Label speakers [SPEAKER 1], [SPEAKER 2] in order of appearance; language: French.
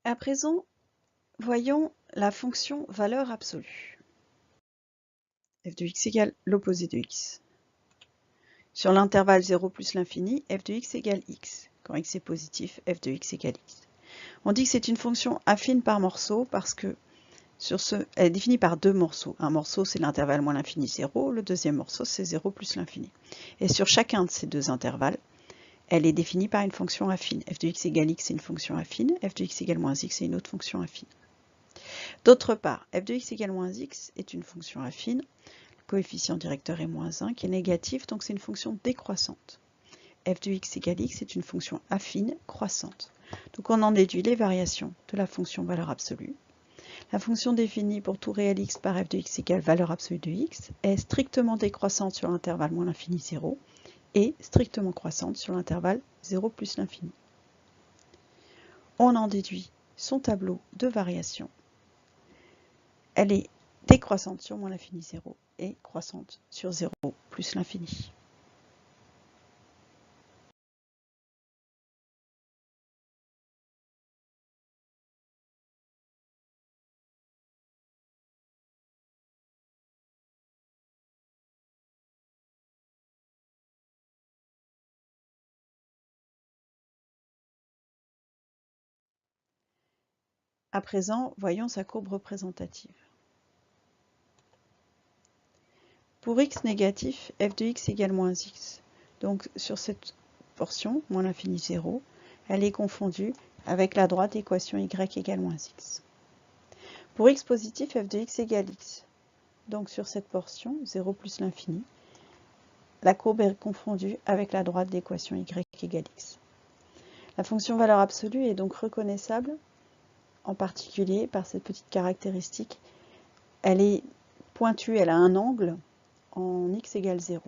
[SPEAKER 1] À présent, voyons la fonction valeur absolue. F de x égale l'opposé de x. Sur l'intervalle 0 plus l'infini, f de x égale x. Quand x est positif, f de x égale x. On dit que c'est une fonction affine par morceau parce que elle est définie par deux morceaux. Un morceau, c'est l'intervalle moins l'infini 0. Le deuxième morceau, c'est 0 plus l'infini. Et sur chacun de ces deux intervalles, elle est définie par une fonction affine. F de x égale x, c'est une fonction affine. F de x égale moins x, c'est une autre fonction affine. D'autre part, f de x égale moins x est une fonction affine. Le coefficient directeur est moins 1, qui est négatif, donc c'est une fonction décroissante. F de x égale x est une fonction affine croissante. Donc on en déduit les variations de la fonction valeur absolue. La fonction définie pour tout réel x par f de x égale valeur absolue de x est strictement décroissante sur l'intervalle moins l'infini 0 et strictement croissante sur l'intervalle 0 plus l'infini. On en déduit son tableau de variation. Elle est décroissante sur moins l'infini 0 et croissante sur 0 plus l'infini. À présent, voyons sa courbe représentative. Pour x négatif, f de x égale moins x. Donc sur cette portion, moins l'infini 0, elle est confondue avec la droite équation y égale moins x. Pour x positif, f de x égale x. Donc sur cette portion, 0 plus l'infini, la courbe est confondue avec la droite d'équation y égale x. La fonction valeur absolue est donc reconnaissable, en particulier par cette petite caractéristique. Elle est pointue, elle a un angle en x égale 0.